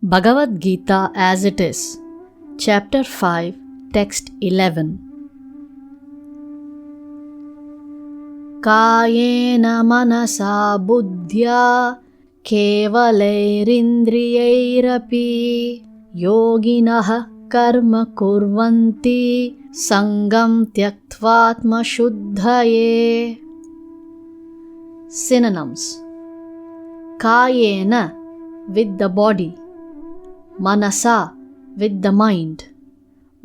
Bhagavad Gita as it is, Chapter 5, Text 11. Kayena manasa buddhya kevalairindrayairapi yoginah karma kurvanti sangam tyaktvatma shuddhaye. Synonyms: Kayena, with the body; Manasa, with the mind;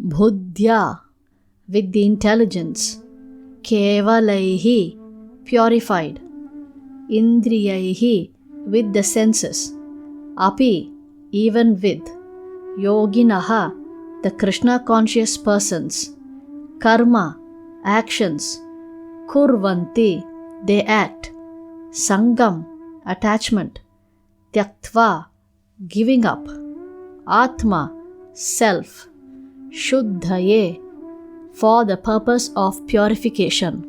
Buddhya, with the intelligence; Kevalaihi, purified; Indriyaihi, with the senses; Api, even with; Yoginaha, the Krishna conscious persons; Karma, actions; Kurvanti, they act; Sangam, attachment; Tyaktva, giving up; Atma, self; Shuddhaye, for the purpose of purification.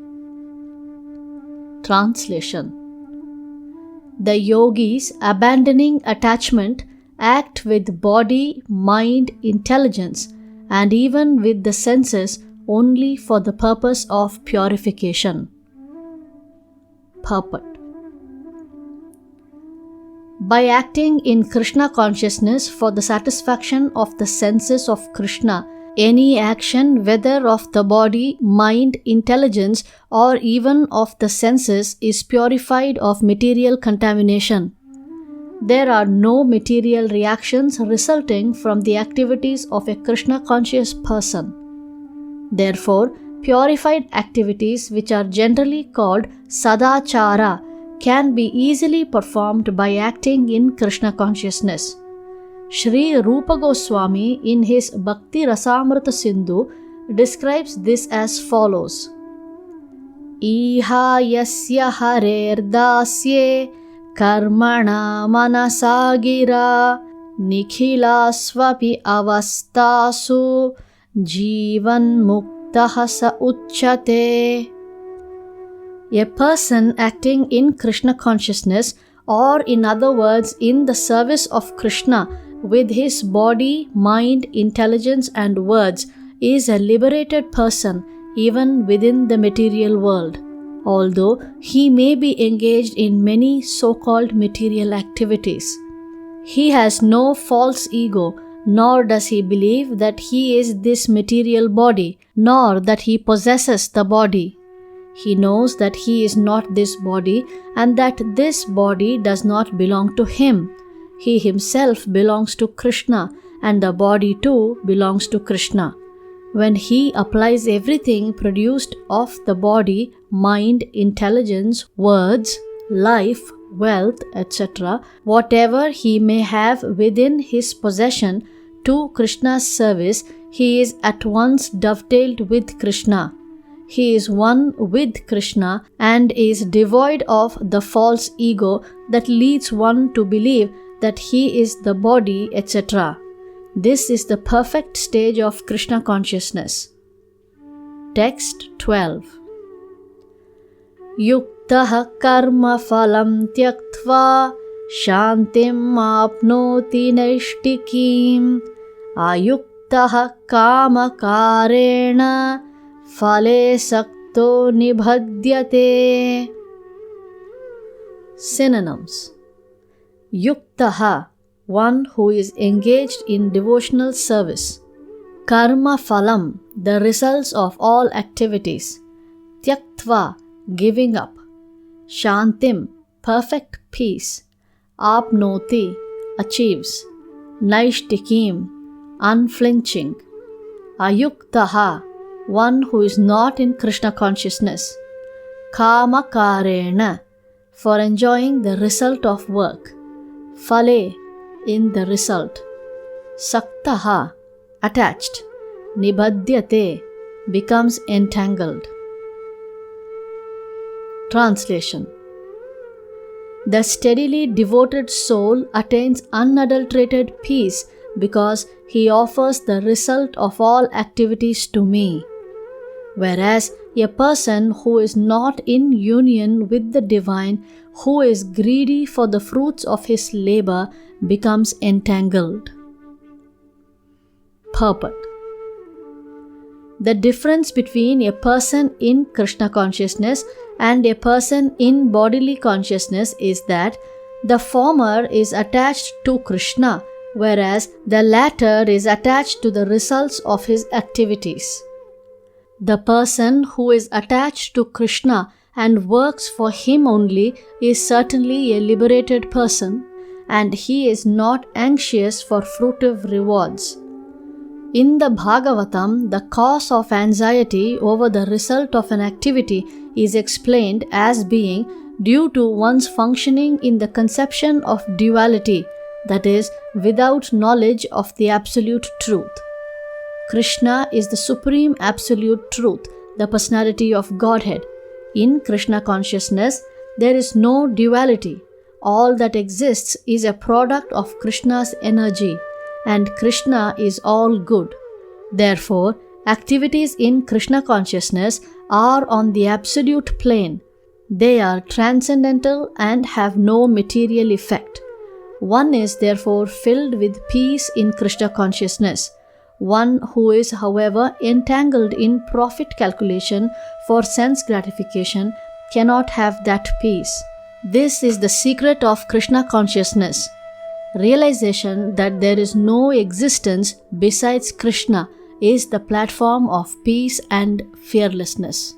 Translation: The yogis, abandoning attachment, act with body, mind, intelligence, and even with the senses only for the purpose of purification. Purport: By acting in Krishna consciousness for the satisfaction of the senses of Krishna, any action, whether of the body, mind, intelligence, or even of the senses, is purified of material contamination. There are no material reactions resulting from the activities of a Krishna conscious person. Therefore, purified activities, which are generally called sadachara, can be easily performed by acting in Krishna consciousness. Sri Rupa Goswami in his Bhakti Rasamrita Sindhu describes this as follows: Iha yasya harer dasye karmana manasagira nikhila swapi avastasu jivan muktah sa uchyate. A person acting in Krishna consciousness, or in other words, in the service of Krishna with his body, mind, intelligence, and words, is a liberated person even within the material world, although he may be engaged in many so-called material activities. He has no false ego, nor does he believe that he is this material body, nor that he possesses the body. He knows that he is not this body and that this body does not belong to him. He himself belongs to Krishna and the body too belongs to Krishna. When he applies everything produced of the body, mind, intelligence, words, life, wealth, etc., whatever he may have within his possession, to Krishna's service, he is at once dovetailed with Krishna. He is one with Krishna and is devoid of the false ego that leads one to believe that he is the body, etc. This is the perfect stage of Krishna consciousness. Text 12. Yuktah karma phalam tyaktva shantim apnoti naishtikim ayuktah kama karena phale sakto nibhadyate. Synonyms: Yuktaha, one who is engaged in devotional service; Karma phalam, the results of all activities; Tyaktva, giving up; Shantim, perfect peace; Apnoti, achieves; Naishtikim, unflinching; Ayuktaha, one who is not in Krishna consciousness; Kama karena, for enjoying the result of work; Phale, in the result; Saktaha, attached; Nibhadyate, becomes entangled. Translation: The steadily devoted soul attains unadulterated peace because he offers the result of all activities to me, whereas a person who is not in union with the divine, who is greedy for the fruits of his labor, becomes entangled. Purport. The difference between a person in Krishna consciousness and a person in bodily consciousness is that the former is attached to Krishna, whereas the latter is attached to the results of his activities. The person who is attached to Krishna and works for him only is certainly a liberated person, and he is not anxious for fruitive rewards. In the Bhagavatam, the cause of anxiety over the result of an activity is explained as being due to one's functioning in the conception of duality, that is, without knowledge of the absolute truth. Krishna is the supreme absolute truth, the personality of Godhead. In Krishna consciousness, there is no duality. All that exists is a product of Krishna's energy, and Krishna is all good. Therefore, activities in Krishna consciousness are on the absolute plane. They are transcendental and have no material effect. One is therefore filled with peace in Krishna consciousness. One who is, however, entangled in profit calculation for sense gratification cannot have that peace. This is the secret of Krishna consciousness. Realization that there is no existence besides Krishna is the platform of peace and fearlessness.